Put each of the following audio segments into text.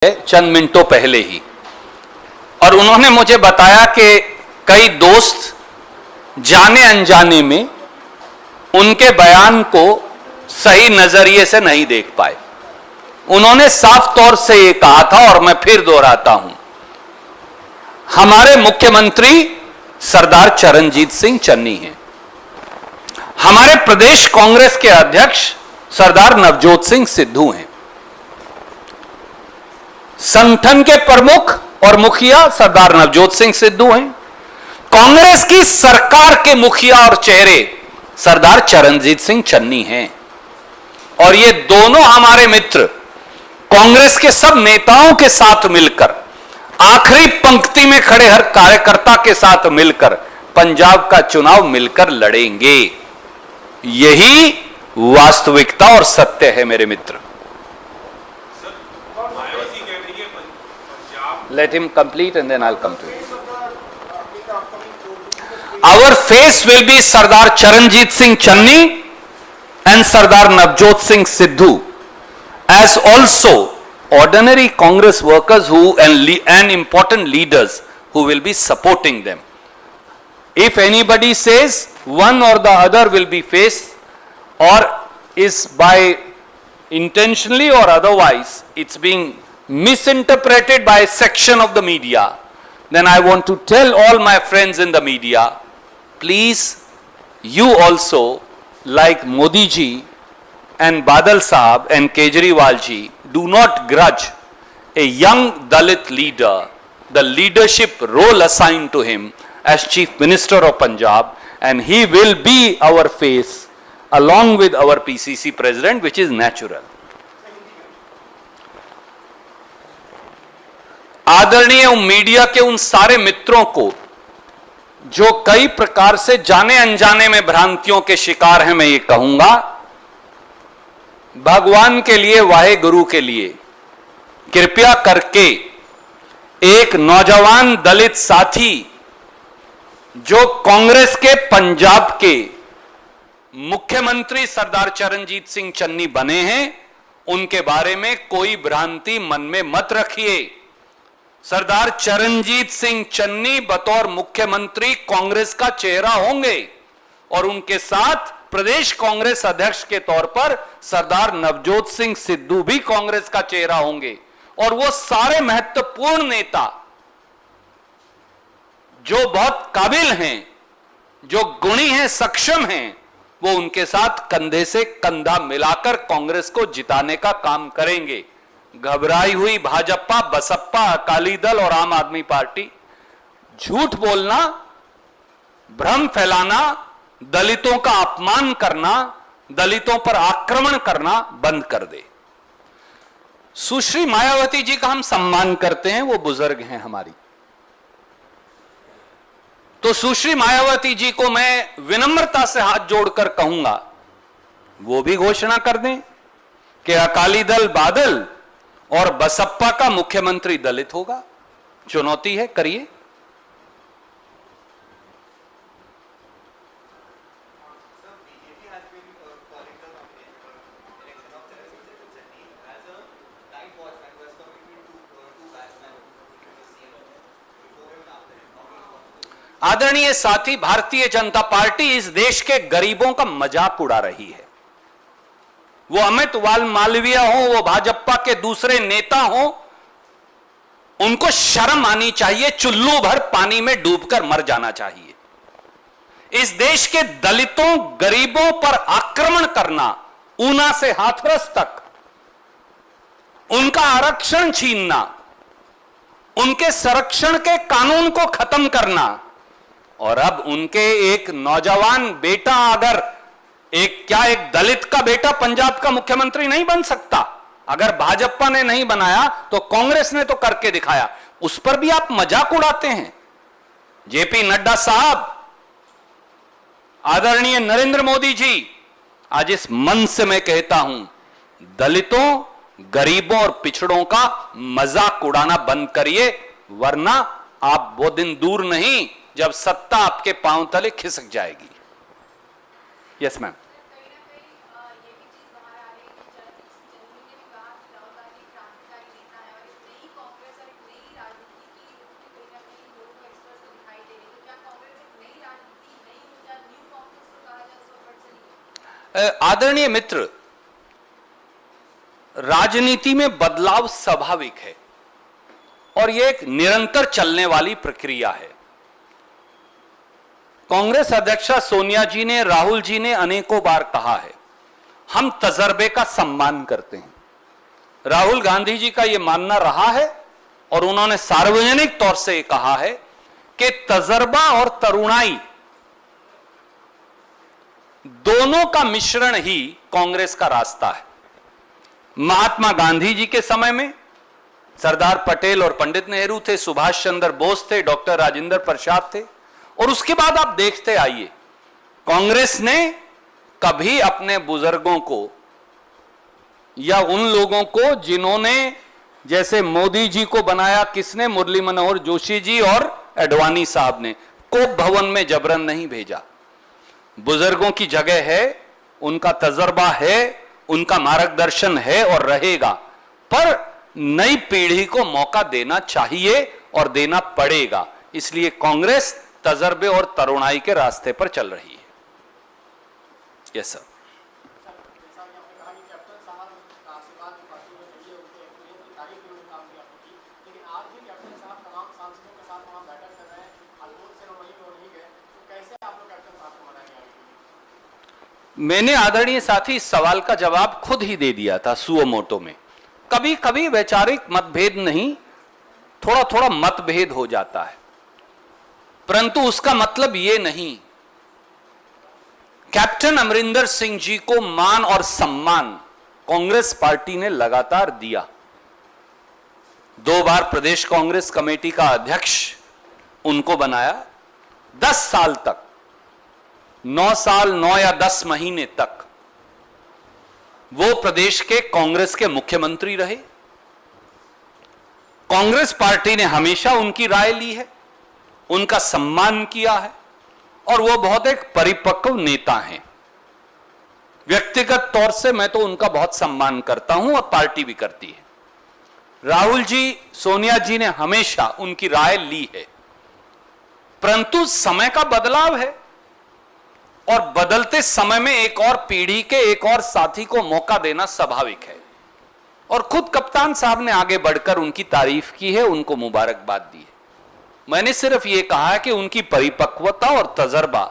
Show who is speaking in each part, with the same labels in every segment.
Speaker 1: चंद मिनटों पहले ही, और उन्होंने मुझे बताया कि कई दोस्त जाने अनजाने में उनके बयान को सही नजरिए से नहीं देख पाए। उन्होंने साफ तौर से ये कहा था और मैं फिर दोहराता हूं, हमारे मुख्यमंत्री सरदार चरणजीत सिंह चन्नी हैं, हमारे प्रदेश कांग्रेस के अध्यक्ष सरदार नवजोत सिंह सिद्धू हैं, संगठन के प्रमुख और मुखिया सरदार नवजोत सिंह सिद्धू हैं, कांग्रेस की सरकार के मुखिया और चेहरे सरदार चरणजीत सिंह चन्नी हैं। और ये दोनों हमारे मित्र कांग्रेस के सब नेताओं के साथ मिलकर, आखिरी पंक्ति में खड़े हर कार्यकर्ता के साथ मिलकर पंजाब का चुनाव मिलकर लड़ेंगे। यही वास्तविकता और सत्य है मेरे मित्र। Let him complete and then I'll come to it. Our face will be Sardar Charanjit Singh Channi and Sardar Navjot Singh Sidhu, as also ordinary Congress workers and important leaders who will be supporting them. If anybody says one or the other will be faced or is by intentionally or otherwise it's being misinterpreted by a section of the media, then I want to tell all my friends in the media, please, you also, like Modi ji and Badal Sahab and Kejriwal ji, do not grudge a young Dalit leader the leadership role assigned to him as Chief Minister of Punjab, and he will be our face along with our PCC President, which is natural. आदरणीय media के उन सारे मित्रों को जो कई प्रकार से जाने अनजाने में भ्रांतियों के शिकार हैं, मैं ये कहूंगा, भगवान के लिए, वाहे गुरु के लिए कृपया करके एक नौजवान दलित साथी जो कांग्रेस के पंजाब के मुख्यमंत्री सरदार चरणजीत सिंह चन्नी बने हैं, उनके बारे में कोई भ्रांति मन में मत रखिए। सरदार चरणजीत सिंह चन्नी बतौर मुख्यमंत्री कांग्रेस का चेहरा होंगे और उनके साथ प्रदेश कांग्रेस अध्यक्ष के तौर पर सरदार नवजोत सिंह सिद्धू भी कांग्रेस का चेहरा होंगे। और वो सारे महत्वपूर्ण नेता जो बहुत काबिल हैं, जो गुणी हैं, सक्षम हैं, वो उनके साथ कंधे से कंधा मिलाकर कांग्रेस को जिताने का काम करेंगे। घबराई हुई भाजपा, बसपा, अकाली दल और आम आदमी पार्टी झूठ बोलना, भ्रम फैलाना, दलितों का अपमान करना, दलितों पर आक्रमण करना बंद कर दे। सुश्री मायावती जी का हम सम्मान करते हैं, वो बुजुर्ग हैं हमारी, तो सुश्री मायावती जी को मैं विनम्रता से हाथ जोड़कर कहूंगा, वो भी घोषणा कर दें कि अकाली दल बादल और बसपा का मुख्यमंत्री दलित होगा। चुनौती है, करिए। आदरणीय साथी, भारतीय जनता पार्टी इस देश के गरीबों का मजाक उड़ा रही है। वो अमित मालवीय हो, वो भाजपा के दूसरे नेता हो, उनको शर्म आनी चाहिए, चुल्लू भर पानी में डूबकर मर जाना चाहिए। इस देश के दलितों, गरीबों पर आक्रमण करना, ऊना से हाथरस तक उनका आरक्षण छीनना, उनके संरक्षण के कानून को खत्म करना, और अब उनके एक नौजवान बेटा, अगर एक दलित का बेटा पंजाब का मुख्यमंत्री नहीं बन सकता? अगर भाजपा ने नहीं बनाया तो कांग्रेस ने तो करके दिखाया, उस पर भी आप मजाक उड़ाते हैं। जेपी नड्डा साहब, आदरणीय नरेंद्र मोदी जी, आज इस मंच से मैं कहता हूं, दलितों, गरीबों और पिछड़ों का मजाक उड़ाना बंद करिए, वरना आप वो दिन दूर नहीं जब सत्ता आपके पांव तले खिसक जाएगी। Yes ma'am. आदरणीय मित्र, राजनीति में बदलाव स्वाभाविक है और यह एक निरंतर चलने वाली प्रक्रिया है। कांग्रेस अध्यक्षा सोनिया जी ने, राहुल जी ने अनेकों बार कहा है, हम तजर्बे का सम्मान करते हैं। राहुल गांधी जी का यह मानना रहा है और उन्होंने सार्वजनिक तौर से यह कहा है कि तजर्बा और तरुणाई दोनों का मिश्रण ही कांग्रेस का रास्ता है। महात्मा गांधी जी के समय में सरदार पटेल और पंडित नेहरू थे, सुभाष चंद्र बोस थे, डॉक्टर राजेंद्र प्रसाद थे, और उसके बाद आप देखते आइए कांग्रेस ने कभी अपने बुजुर्गों को या उन लोगों को जिन्होंने, जैसे मोदी जी को बनाया किसने, मुरली मनोहर जोशी जी और अडवाणी साहब ने, को भवन में जबरन नहीं भेजा। बुजुर्गों की जगह है, उनका तजर्बा है, उनका मार्गदर्शन है और रहेगा, पर नई पीढ़ी को मौका देना चाहिए और देना पड़ेगा। इसलिए कांग्रेस तजर्बे और तरुणाई के रास्ते पर चल रही है। Yes sir. मैंने आदरणीय साथी इस सवाल का जवाब खुद ही दे दिया था सुओ मोटो में। कभी कभी वैचारिक मतभेद नहीं, थोड़ा थोड़ा मतभेद हो जाता है, परंतु उसका मतलब यह नहीं। कैप्टन अमरिंदर सिंह जी को मान और सम्मान कांग्रेस पार्टी ने लगातार दिया। 2 बार प्रदेश कांग्रेस कमेटी का अध्यक्ष उनको बनाया। 10 साल तक, 9 साल 9 या 10 महीने तक वो प्रदेश के कांग्रेस के मुख्यमंत्री रहे। कांग्रेस पार्टी ने हमेशा उनकी राय ली है, उनका सम्मान किया है और वो बहुत एक परिपक्व नेता हैं। व्यक्तिगत तौर से मैं तो उनका बहुत सम्मान करता हूं और पार्टी भी करती है। राहुल जी, सोनिया जी ने हमेशा उनकी राय ली है, परंतु समय का बदलाव है और बदलते समय में एक और पीढ़ी के एक और साथी को मौका देना स्वाभाविक है। और खुद कप्तान साहब ने आगे बढ़कर उनकी तारीफ की है, उनको मुबारकबाद दी है। मैंने सिर्फ यह कहा है कि उनकी परिपक्वता और तजर्बा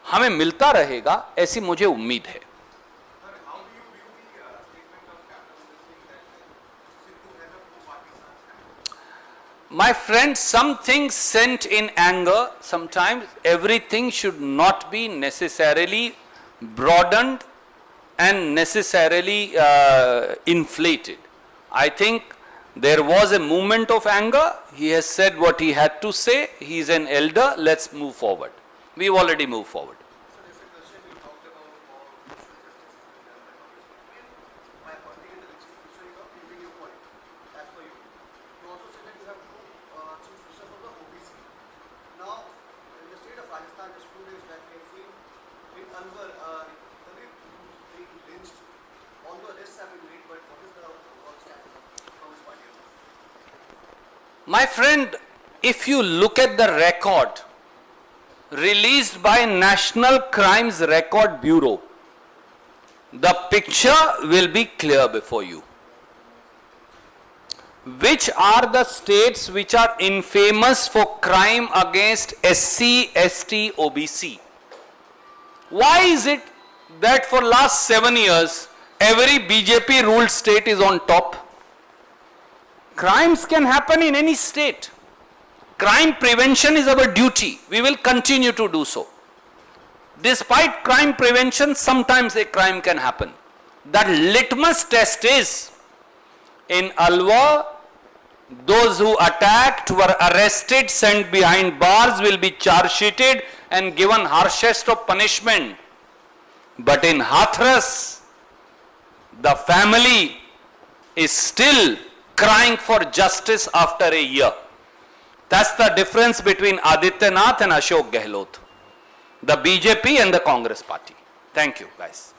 Speaker 1: हमें मिलता रहेगा, ऐसी मुझे उम्मीद है। My friend, some things sent in anger, sometimes everything should not be necessarily broadened and necessarily inflated. I think there was a moment of anger. He has said what he had to say. He is an elder. Let's move forward. We've already moved forward. My friend, if you look at the record released by National Crimes Record Bureau, the picture will be clear before you. Which are the states which are infamous for crime against SC, ST, OBC? Why is it that for last 7 years every BJP ruled state is on top? Crimes can happen in any state. Crime prevention is our duty. We will continue to do so. Despite crime prevention, sometimes a crime can happen. The litmus test is, in Alwar, those who attacked were arrested, sent behind bars, will be charge sheeted and given harshest of punishment. But in Hathras, the family is still crying for justice after a year. That's the difference between Adityanath and Ashok Gehlot, the BJP and the Congress party. Thank you, guys.